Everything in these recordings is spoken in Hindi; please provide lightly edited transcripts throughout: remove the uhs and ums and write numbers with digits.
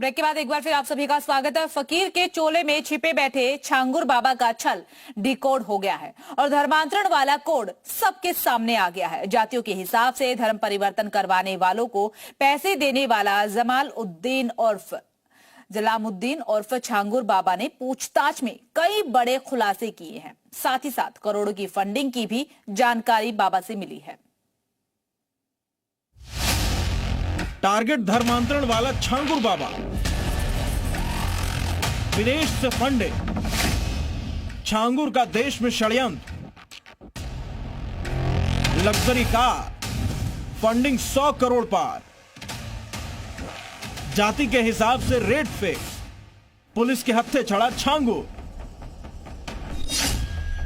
ब्रेक के बाद एक बार फिर आप सभी का स्वागत है। फकीर के चोले में छिपे बैठे छांगुर बाबा का छल डिकोड हो गया है और धर्मांतरण वाला कोड सबके सामने आ गया है। जातियों के हिसाब से धर्म परिवर्तन करवाने वालों को पैसे देने वाला जलामुद्दीन उर्फ छांगुर बाबा ने पूछताछ में कई बड़े खुलासे किए हैं। साथ ही साथ करोड़ों की फंडिंग की भी जानकारी बाबा से मिली है। टारगेट धर्मांतरण वाला छांगुर बाबा, विदेश से फंडे, छांगुर का देश में षड्यंत्र, लग्जरी कार, फंडिंग 100 करोड़ पार, जाति के हिसाब से रेट फिक्स, पुलिस के हत्थे चढ़ा छांगुर।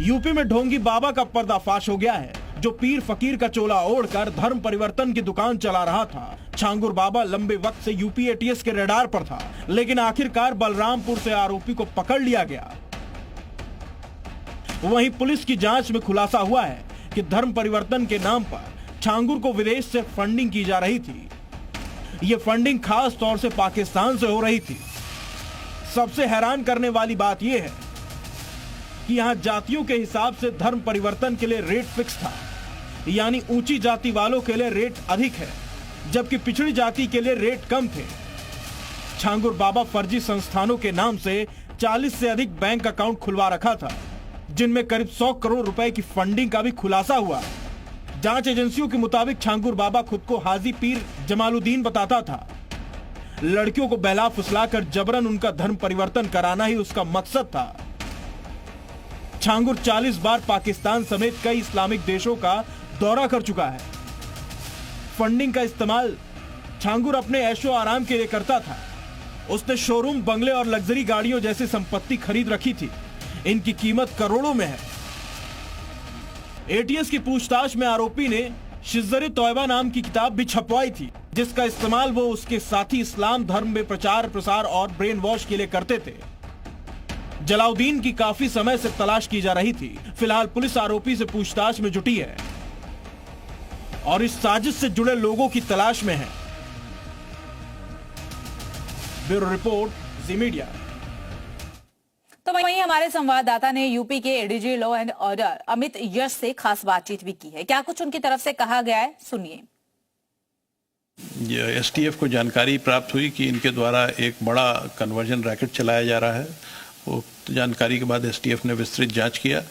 यूपी में ढोंगी बाबा का पर्दाफाश हो गया है, जो पीर फकीर का चोला ओढ़कर धर्म परिवर्तन की दुकान चला रहा था। छांगुर बाबा लंबे वक्त से यूपी एटीएस के रडार पर था, लेकिन आखिरकार बलरामपुर से आरोपी को पकड़ लिया गया। वहीं पुलिस की जांच में खुलासा हुआ है कि धर्म परिवर्तन के नाम पर छांगुर को विदेश से फंडिंग की जा रही थी। यह फंडिंग खास तौर से पाकिस्तान से हो रही थी। सबसे हैरान करने वाली बात यह है कि यहां जातियों के हिसाब से धर्म परिवर्तन के लिए रेट फिक्स था, यानी ऊंची जाति वालों के लिए रेट अधिक है, जबकि पिछड़ी जाति के लिए रेट कम थे। छांगुर बाबा फर्जी संस्थानों के नाम से 40 से अधिक बैंक अकाउंट खुलवा रखा था, जिनमें करीब 100 करोड़ रुपए की फंडिंग का भी खुलासा हुआ। जांच एजेंसियों के मुताबिक छांगुर बाबा खुद को हाजी पीर जमालुद्दीन बताता था। लड़कियों को बहला फुसलाकर जबरन उनका धर्म परिवर्तन कराना ही उसका मकसद था। छांगुर 40 बार पाकिस्तान समेत कई इस्लामिक देशों का दौरा कर चुका है। फंडिंग का इस्तेमाल छांगुर अपने ऐशो आराम के लिए करता था। उसने शोरूम, बंगले और लग्जरी गाड़ियों जैसी संपत्ति खरीद रखी थी। इनकी कीमत करोड़ों में है। एटीएस की पूछताछ में आरोपी ने शिज़्ज़र-ए तौबा नाम की किताब भी छपवाई थी, जिसका इस्तेमाल वो उसके साथी इस्लाम धर्म में प्रचार प्रसार और ब्रेन वॉश के लिए करते थे। जलाउद्दीन की काफी समय से तलाश की जा रही थी। फिलहाल पुलिस आरोपी से पूछताछ में जुटी है और इस साजिश से जुड़े लोगों की तलाश में है। Bureau report, Zee media. तो वहीं हमारे संवाददाता ने यूपी के ADG law and order Amit Yash से खास बातचीत भी की है। क्या कुछ उनकी तरफ से कहा गया है, सुनिए। एसटीएफ को जानकारी प्राप्त हुई कि इनके द्वारा एक बड़ा कन्वर्जन रैकेट चलाया जा रहा है। वो जानकारी के बाद एसटीएफ ने विस्तृत जांच किया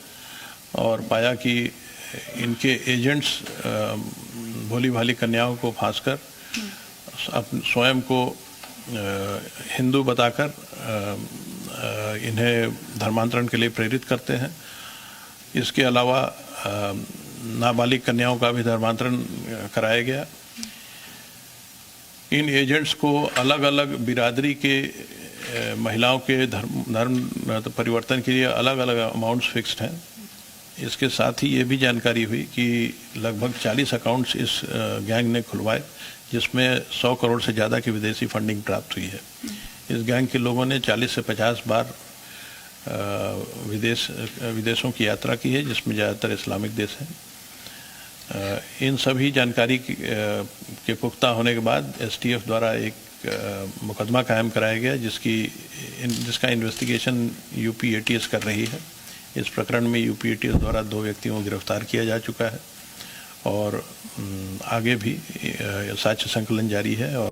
और पाया कि इनके एजेंट्स भोली भाली कन्याओं को फांसकर स्वयं को हिंदू बताकर इन्हें धर्मांतरण के लिए प्रेरित करते हैं। इसके अलावा नाबालिग कन्याओं का भी धर्मांतरण कराया गया। इन एजेंट्स को अलग अलग बिरादरी के महिलाओं के धर्म परिवर्तन के लिए अलग अलग अमाउंट्स फिक्स्ड हैं। इसके साथ ही ये भी जानकारी हुई कि लगभग 40 अकाउंट्स इस गैंग ने खुलवाए, जिसमें 100 करोड़ से ज़्यादा की विदेशी फंडिंग प्राप्त हुई है। इस गैंग के लोगों ने 40 से 50 बार विदेशों की यात्रा की है, जिसमें ज़्यादातर इस्लामिक देश हैं। इन सभी जानकारी के पुख्ता होने के बाद एसटीएफ द्वारा एक मुकदमा कायम कराया गया, जिसका इन्वेस्टिगेशन यूपी एटीएस कर रही है। इस प्रकरण में यूपी एटीएस द्वारा 2 व्यक्तियों को गिरफ्तार किया जा चुका है और आगे भी साक्ष्य संकलन जारी है। और